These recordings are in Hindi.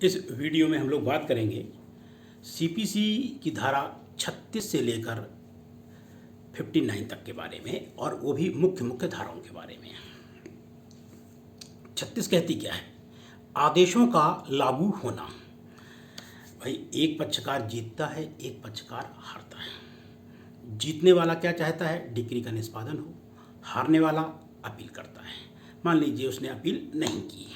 इस वीडियो में हम लोग बात करेंगे सीपीसी की धारा 36 से लेकर 59 तक के बारे में, और वो भी मुख्य मुख्य धाराओं के बारे में। 36 कहती क्या है? आदेशों का लागू होना। भाई, एक पक्षकार जीतता है, एक पक्षकार हारता है। जीतने वाला क्या चाहता है? डिक्री का निष्पादन हो। हारने वाला अपील करता है। मान लीजिए उसने अपील नहीं की,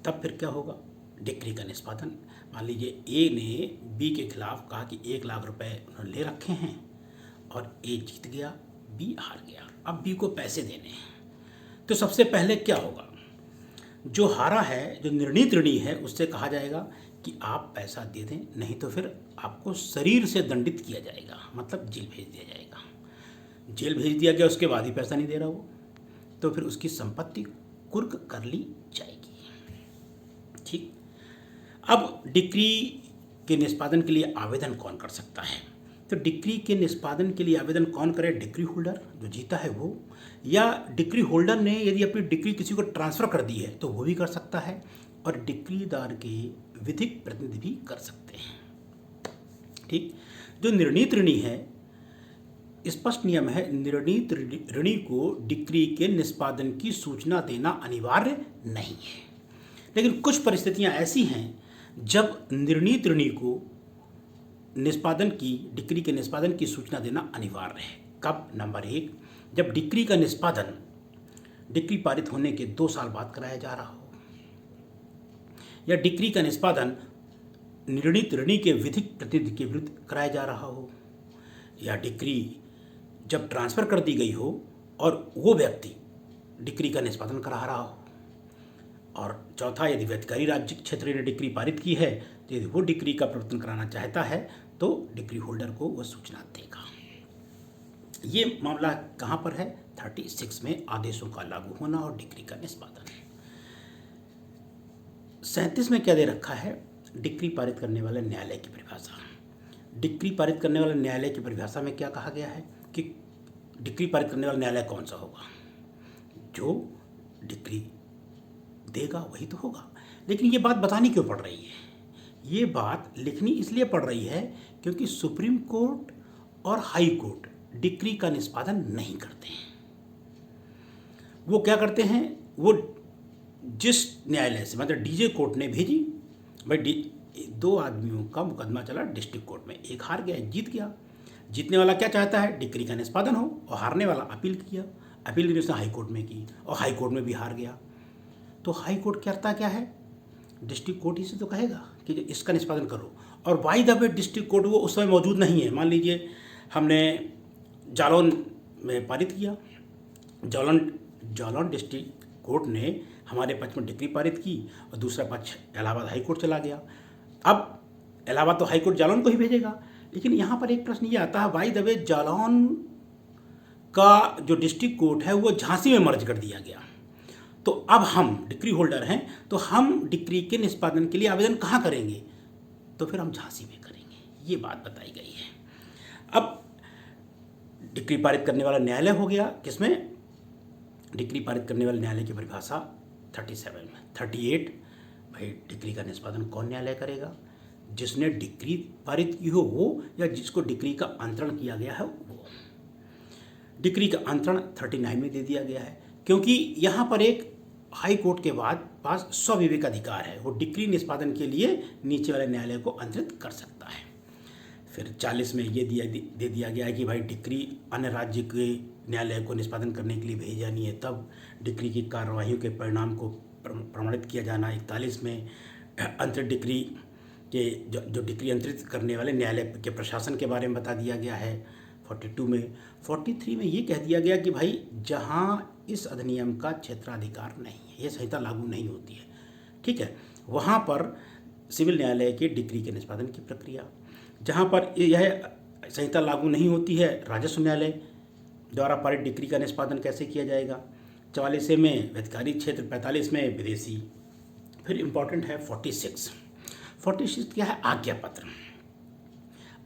तब फिर क्या होगा? डिक्री का निष्पादन। मान लीजिए ए ने बी के खिलाफ कहा कि 1 लाख रुपए उन्होंने ले रखे हैं, और ए जीत गया, बी हार गया। अब बी को पैसे देने हैं, तो सबसे पहले क्या होगा? जो हारा है, जो निर्णीत ऋणी है, उससे कहा जाएगा कि आप पैसा दे दें, नहीं तो फिर आपको शरीर से दंडित किया जाएगा, मतलब जेल भेज दिया जाएगा। जेल भेज दिया गया, उसके बाद ही पैसा नहीं दे रहा वो, तो फिर उसकी संपत्ति कुर्क कर ली जाएगी। ठीक। अब डिक्री के निष्पादन के लिए आवेदन कौन कर सकता है? तो डिक्री के निष्पादन के लिए आवेदन कौन करे? डिक्री होल्डर, जो जीता है वो, या डिक्री होल्डर ने यदि अपनी डिक्री किसी को ट्रांसफ़र कर दी है तो वो भी कर सकता है, और डिक्रीदार के विधिक प्रतिनिधि भी कर सकते हैं। ठीक। जो निर्णीत ऋणी है, स्पष्ट नियम है, निर्णीत ऋणी को डिक्री के निष्पादन की सूचना देना अनिवार्य नहीं है। लेकिन कुछ परिस्थितियां ऐसी हैं जब निर्णीत ऋणी को डिक्री के निष्पादन की सूचना देना अनिवार्य है। कब? नंबर 1, जब डिक्री का निष्पादन डिक्री पारित होने के 2 साल बाद कराया जा रहा हो, या डिक्री का निष्पादन निर्णीत ऋणी के विधिक प्रतिनिधि के विरुद्ध कराया जा रहा हो, या डिक्री जब ट्रांसफ़र कर दी गई हो और वो व्यक्ति डिक्री का निष्पादन करा रहा हो, और चौथा, यदि व्यधिकारी राज्य क्षेत्र ने डिक्री पारित की है, तो यदि वो डिक्री का प्रवर्तन कराना चाहता है तो डिक्री होल्डर को वह सूचना देगा। ये मामला कहाँ पर है? 36 में, आदेशों का लागू होना और डिक्री का निष्पादन। 37 में क्या दे रखा है? डिक्री पारित करने वाले न्यायालय की परिभाषा। डिक्री पारित करने वाले न्यायालय की परिभाषा में क्या कहा गया है कि डिक्री पारित करने वाला न्यायालय कौन सा होगा? जो डिक्री देगा वही तो होगा। लेकिन ये बात बतानी क्यों पड़ रही है? ये बात लिखनी इसलिए पड़ रही है क्योंकि सुप्रीम कोर्ट और हाई कोर्ट डिक्री का निष्पादन नहीं करते हैं। वो क्या करते हैं? वो जिस न्यायालय से, मतलब डीजे कोर्ट ने भेजी, भाई 2 आदमियों का मुकदमा चला डिस्ट्रिक्ट कोर्ट में, एक हार गया, एक जीत गया। जीतने वाला क्या चाहता है? डिक्री का निष्पादन हो, और हारने वाला अपील किया। अपील उसने हाई कोर्ट में की, और हाई कोर्ट में भी हार गया। तो हाई कोर्ट करता क्या है? डिस्ट्रिक्ट कोर्ट ही से तो कहेगा कि इसका निष्पादन करो, और by the way district court वो उस समय मौजूद नहीं है। मान लीजिए हमने जालौन में पारित किया, जालौन डिस्ट्रिक्ट कोर्ट ने हमारे पक्ष में डिक्री पारित की, और दूसरा पक्ष इलाहाबाद हाई कोर्ट चला गया। अब इलाहाबाद तो हाई कोर्ट जालौन को ही भेजेगा। लेकिन यहाँ पर एक प्रश्न ये आता है, बाय द वे जालौन का जो डिस्ट्रिक्ट कोर्ट है वो झांसी में मर्ज कर दिया गया, तो अब हम डिक्री होल्डर हैं, तो हम डिक्री के निष्पादन के लिए आवेदन कहाँ करेंगे? तो फिर हम झांसी में करेंगे। ये बात बताई गई है। अब डिक्री पारित करने वाला न्यायालय हो गया किसमें? डिक्री पारित करने वाले न्यायालय की परिभाषा 37 में। 38, भाई डिक्री का निष्पादन कौन न्यायालय करेगा? जिसने डिक्री पारित की हो वो, या जिसको डिक्री का अंतरण किया गया है वो। डिक्री का अंतरण 39 में दे दिया गया है, क्योंकि यहाँ पर एक हाई कोर्ट के बाद पास स्वविवेक अधिकार है, वो डिक्री निष्पादन के लिए नीचे वाले न्यायालय को अंतरित कर सकता है। फिर 40 में ये दे दिया गया है कि भाई डिक्री अन्य राज्य के न्यायालय को निष्पादन करने के लिए भेजी जानी है, तब डिक्री की कार्यवाहियों के परिणाम को प्रमाणित किया जाना। 41 में अंतरित डिक्री के जो डिक्री अंतरित करने वाले न्यायालय के प्रशासन के बारे में बता दिया गया है। 42 में, 43 में ये कह दिया गया कि भाई जहाँ इस अधिनियम का क्षेत्राधिकार नहीं है, ये संहिता लागू नहीं होती है, ठीक है, वहाँ पर सिविल न्यायालय के डिक्री के निष्पादन की प्रक्रिया। जहाँ पर यह संहिता लागू नहीं होती है, राजस्व न्यायालय द्वारा पारित डिक्री का निष्पादन कैसे किया जाएगा। 44 में व्यधिकारी क्षेत्र, 45 में विदेशी। फिर इम्पॉर्टेंट है 46 क्या है? आज्ञा पत्र।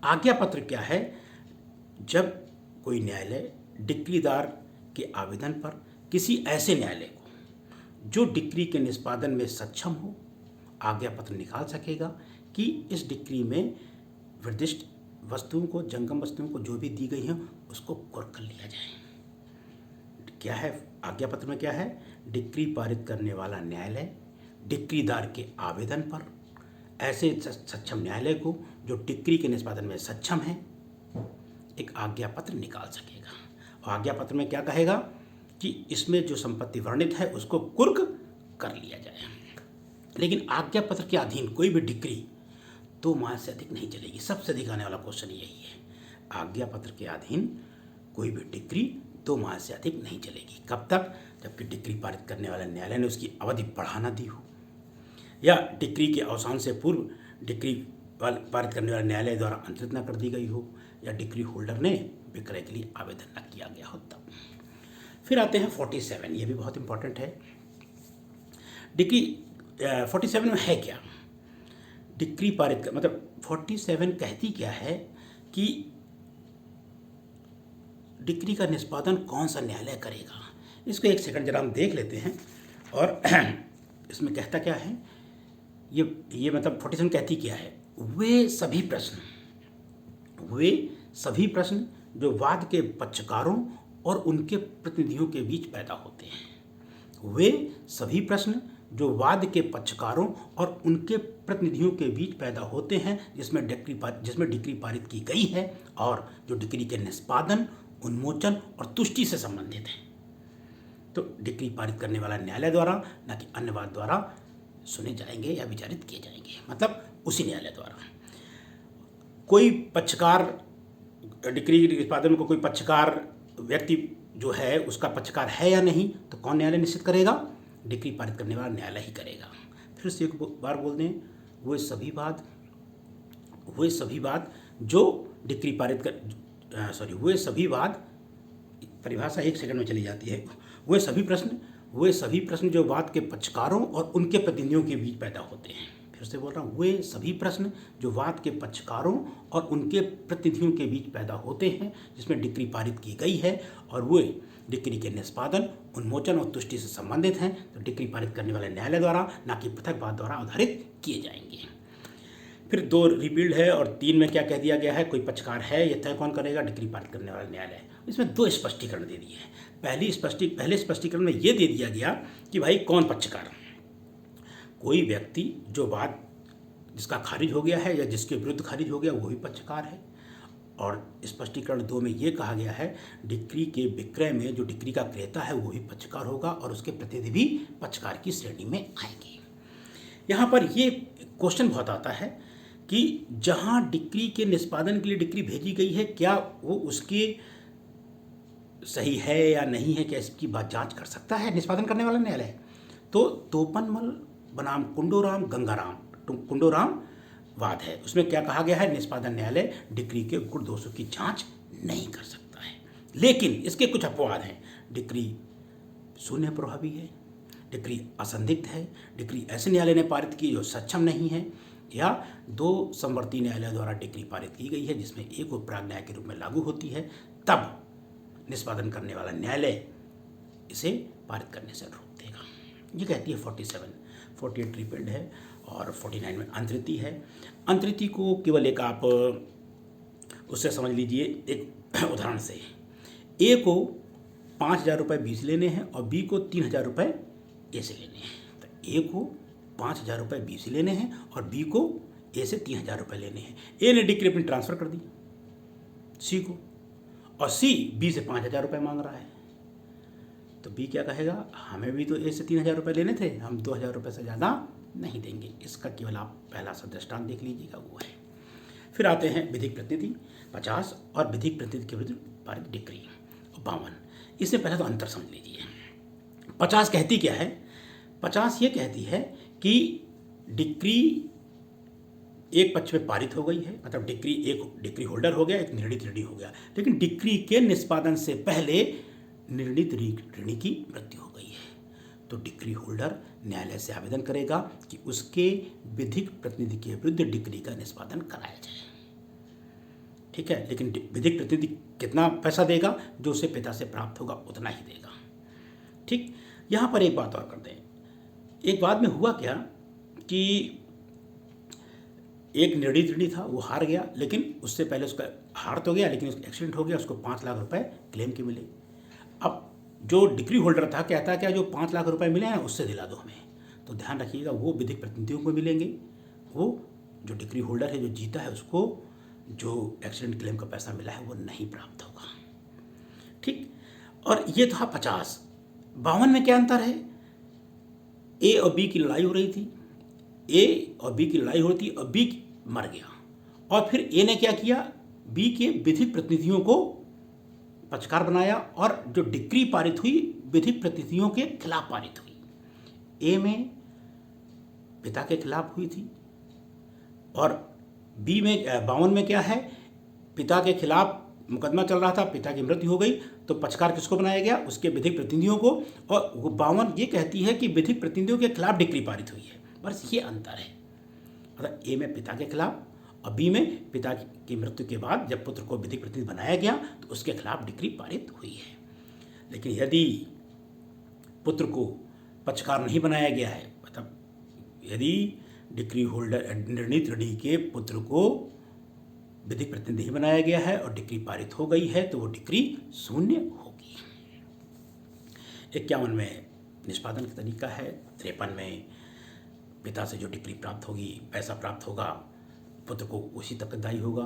आज्ञा पत्र क्या है? जब कोई न्यायालय डिक्रीदार के आवेदन पर किसी ऐसे न्यायालय को जो डिक्री के निष्पादन में सक्षम हो आज्ञा पत्र निकाल सकेगा कि इस डिक्री में निर्दिष्ट वस्तुओं को, जंगम वस्तुओं को जो भी दी गई हैं उसको कुर्क कर लिया जाए। क्या है आज्ञा पत्र में? क्या है? डिक्री पारित करने वाला न्यायालय डिक्रीदार के आवेदन पर ऐसे सक्षम न्यायालय को जो डिक्री के निष्पादन में सक्षम है एक आज्ञा पत्र निकाल सकेगा। और आज्ञा पत्र में क्या कहेगा कि इसमें जो संपत्ति वर्णित है उसको कुर्क कर लिया जाए। लेकिन आज्ञा पत्र के अधीन कोई भी डिक्री 2 माह से अधिक नहीं चलेगी। सबसे अधिक आने वाला क्वेश्चन यही है। आज्ञा पत्र के अधीन कोई भी डिक्री 2 माह से अधिक नहीं चलेगी। कब तक? जबकि डिक्री पारित करने वाले न्यायालय ने उसकी अवधि बढ़ा ना दी हो, या डिक्री के अवसान से पूर्व डिक्री पारित करने वाले न्यायालय द्वारा अंतरित न कर दी गई हो, या डिक्री होल्डर ने विक्रय के लिए आवेदन न किया गया हो तब। फिर आते हैं 47, ये भी बहुत इंपॉर्टेंट है। डिक्री 47 में है क्या? डिक्री पारित मतलब 47 कहती क्या है कि डिक्री का निष्पादन कौन सा न्यायालय करेगा। इसको एक सेकंड जरा हम देख लेते हैं। और इसमें कहता क्या है ये मतलब 47 कहती क्या है? वे सभी प्रश्न जो वाद के पक्षकारों और उनके प्रतिनिधियों के बीच पैदा होते हैं। वे सभी प्रश्न जो वाद के पक्षकारों और उनके प्रतिनिधियों के बीच पैदा होते हैं जिसमें डिक्री पारित की गई है और जो डिक्री के निष्पादन, उन्मोचन और तुष्टि से संबंधित है। तो डिक्री पारित करने वाला न्यायालय द्वारा, न कि अन्य वाद द्वारा सुने जाएंगे या विचारित किए जाएंगे। मतलब उसी न्यायालय द्वारा। कोई पक्षकार, डिक्री के निष्पादन को कोई पक्षकार व्यक्ति जो है उसका पक्षकार है या नहीं, तो कौन न्यायालय निश्चित करेगा? डिक्री पारित करने वाला न्यायालय ही करेगा। फिर से एक बार बोल दें, वे सभी वाद जो डिक्री पारित कर वे सभी वाद, परिभाषा एक सेकंड में चली जाती है। वे सभी प्रश्न जो वाद के पक्षकारों और उनके प्रतिनिधियों के बीच पैदा होते हैं। फिर से बोल रहा हूँ, वे सभी प्रश्न जो वाद के पक्षकारों और उनके प्रतिनिधियों के बीच पैदा होते हैं जिसमें डिक्री पारित की गई है और वे डिक्री के निष्पादन, उन्मोचन और तुष्टि से संबंधित हैं, तो डिक्री पारित करने वाले न्यायालय द्वारा, न कि पृथक वाद द्वारा आधारित किए जाएंगे। फिर 2 रिपील्ड है और 3 में क्या कह दिया गया है? कोई पक्षकार है, यह तय कौन करेगा? डिक्री पारित करने वाला न्यायालय। इसमें 2 स्पष्टीकरण दे दिए हैं। पहले स्पष्टीकरण में यह दे दिया गया कि भाई कौन पक्षकार? कोई व्यक्ति जो वाद जिसका खारिज हो गया है या जिसके विरुद्ध खारिज हो गया वही पक्षकार है। और स्पष्टीकरण 2 में ये कहा गया है डिक्री के विक्रय में जो डिक्री का क्रेता है वही पक्षकार होगा और उसके प्रतिनिधि भी पक्षकार की श्रेणी में आएंगे। यहाँ पर ये क्वेश्चन बहुत आता है कि जहाँ डिक्री के निष्पादन के लिए डिक्री भेजी गई है, क्या वो उसके सही है या नहीं है, क्या इसकी बात जांच कर सकता है निष्पादन करने वाला न्यायालय? तो तोपनमल बनाम कुंडोराम वाद है। उसमें क्या कहा गया है? निष्पादन न्यायालय डिक्री के गुण दोषों की जांच नहीं कर सकता है। लेकिन इसके कुछ अपवाद हैं। डिक्री शून्य प्रभावी है, डिक्री असंदिग्ध है, डिक्री ऐसे न्यायालय ने पारित की जो सक्षम नहीं है, या 2 समवर्ती न्यायालय द्वारा डिक्री पारित की गई है जिसमें एक उपराग न्याय के रूप में लागू होती है, तब निष्पादन करने वाला न्यायालय इसे पारित करने से रोक देगा। ये कहती है 48 रिपील्ड है और 49 में अंतरिति है। अंतरिति को केवल एक आप उससे समझ लीजिए एक उदाहरण से। ए को 5,000 रुपये बी से लेने हैं और बी को 3,000 रुपये ए से लेने हैं। तो ए को 5,000 रुपये बी से लेने हैं और बी को ए से 3,000 रुपये लेने हैं। ए ने डिक्री अपनी ट्रांसफ़र कर दी सी को, और सी बी से 5,000 रुपये मांग रहा है। तो बी क्या कहेगा? हमें भी तो ए से 3,000 रुपये लेने थे, हम 2,000 रुपये से ज़्यादा नहीं देंगे। इसका केवल आप पहला सा दृष्टांत देख लीजिएगा, वो है। फिर आते हैं विधिक प्रतिनिधि 50 और विधिक प्रतिनिधि के विरुद्ध पारित डिक्री 52। इससे पहले तो अंतर समझ लीजिए। 50 कहती क्या है? 50 ये कहती है कि डिक्री एक पक्ष में पारित हो गई है, मतलब एक डिक्री होल्डर हो गया, एक निर्णीत ऋणी हो गया, लेकिन डिक्री के निष्पादन से पहले निर्णीत ऋणी की मृत्यु हो गई है। तो डिक्री होल्डर न्यायालय से आवेदन करेगा कि उसके विधिक प्रतिनिधि के विरुद्ध डिक्री का निष्पादन कराया जाए। ठीक है, लेकिन विधिक प्रतिनिधि कितना पैसा देगा? जो उसे पिता से प्राप्त होगा उतना ही देगा। ठीक, यहाँ पर एक बात और कर दें। एक बाद में हुआ क्या कि एक निर्णीत ऋणी था, वो हार गया, लेकिन उससे पहले उसका हार तो गया, लेकिन उसका एक्सीडेंट हो गया, उसको 5 लाख रुपए क्लेम के मिले। अब जो डिक्री होल्डर था कहता है क्या जो 5 लाख रुपए मिले हैं उससे दिला दो हमें। तो ध्यान रखिएगा, वो विधिक प्रतिनिधियों को मिलेंगे, वो जो डिक्री होल्डर है जो जीता है उसको जो एक्सीडेंट क्लेम का पैसा मिला है वो नहीं प्राप्त होगा। ठीक, और ये था 50। 52 में क्या अंतर है? ए और बी की लड़ाई हो रही थी, ए और बी की लड़ाई हो रही थी और बी मर गया, और फिर ए ने क्या किया, बी के विधिक प्रतिनिधियों को पक्षकार बनाया और जो डिक्री पारित हुई विधिक प्रतिनिधियों के खिलाफ पारित हुई। ए में पिता के खिलाफ हुई थी और बी में 52 में क्या है, पिता के खिलाफ मुकदमा चल रहा था, पिता की मृत्यु हो गई, तो पक्षकार किसको बनाया गया, उसके विधिक प्रतिनिधियों को। और 52 ये कहती है कि विधिक प्रतिनिधियों के खिलाफ डिक्री पारित हुई है, बस ये अंतर है। मतलब ए में पिता के खिलाफ और बी में पिता की मृत्यु के बाद जब पुत्र को विधिक प्रतिनिधि बनाया गया तो उसके खिलाफ डिक्री पारित हुई है। लेकिन यदि पुत्र को पक्षकार नहीं बनाया गया है, मतलब यदि डिक्री होल्डर निर्णीत ऋणी के पुत्र को विधिक प्रतिनिधि बनाया गया है और डिक्री पारित हो गई है तो वो डिक्री शून्य होगी। 51 में निष्पादन का तरीका है। 53 में पिता से जो डिक्री प्राप्त होगी, पैसा प्राप्त होगा, पुत्र को उसी तक दायी होगा।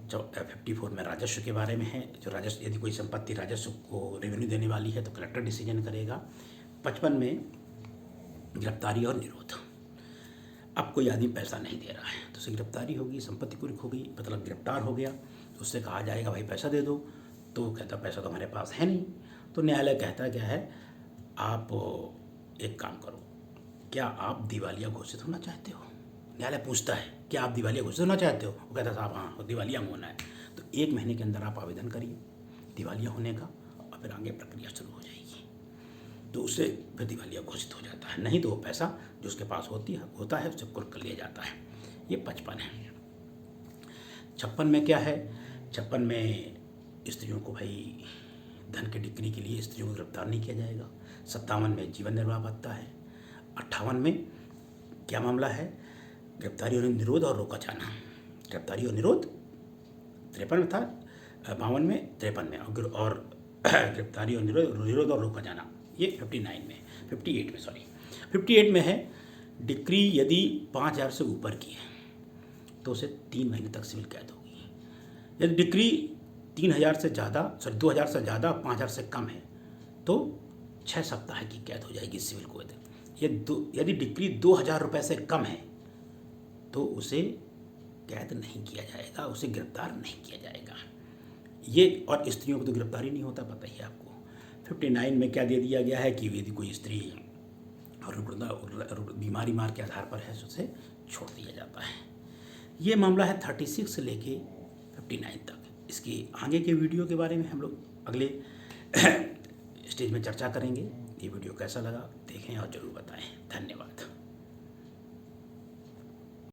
54 में राजस्व के बारे में है, जो राजस्व यदि कोई संपत्ति राजस्व को रेवेन्यू देने वाली है तो कलेक्टर डिसीजन करेगा। 55 में गिरफ्तारी और निरोध। अब कोई आदमी पैसा नहीं दे रहा है तो उसे गिरफ्तारी होगी, संपत्ति कुर्क होगी, मतलब गिरफ्तार हो गया तो उससे कहा जाएगा भाई पैसा दे दो, तो वो कहता पैसा तो हमारे पास है नहीं। तो न्यायालय कहता क्या है, आप एक काम करो, क्या आप दिवालिया घोषित होना चाहते हो? न्यायालय पूछता है क्या आप दिवालिया घोषित होना चाहते हो? वो कहता साहब हाँ दिवालिया होना है। तो 1 महीने के अंदर आप आवेदन करिए दिवालिया होने का और फिर आगे प्रक्रिया शुरू हो जाएगी, तो उससे फिर दिवालिया घोषित हो जाता है। नहीं तो वो पैसा जो उसके पास होता है उससे कुर्क कर लिया जाता है। ये 55 है। 56 में क्या है? 56 में स्त्रियों को भाई धन के डिक्री के लिए स्त्रियों को गिरफ्तार नहीं किया जाएगा। 57 में जीवन निर्वाह भत्ता है। 58 में क्या मामला है? गिरफ्तारी और निरोध और रोका जाना। गिरफ्तारी और निरोध 53 में था, 52 में, 53 में, और गिरफ्तारी और निरोध और रोका जाना ये 58 में है। डिक्री यदि 5000 से ऊपर की है तो उसे 3 महीने तक सिविल कैद होगी। यदि डिक्री 2000 से ज़्यादा 5000 से कम है तो 6 सप्ताह की कैद हो जाएगी सिविल को। यदि डिक्री 2000 रुपये से कम है तो उसे कैद नहीं किया जाएगा, उसे गिरफ्तार नहीं किया जाएगा। ये और स्त्रियों को तो गिरफ्तारी नहीं होता, पता ही आपको। 59 में क्या दे दिया गया है कि यदि कोई स्त्री बीमारी मार के आधार पर है तो उसे छोड़ दिया जाता है। ये मामला है 36 से लेके 59 तक। इसके आगे के वीडियो के बारे में हम लोग अगले स्टेज में चर्चा करेंगे। ये वीडियो कैसा लगा देखें और ज़रूर बताएं। धन्यवाद।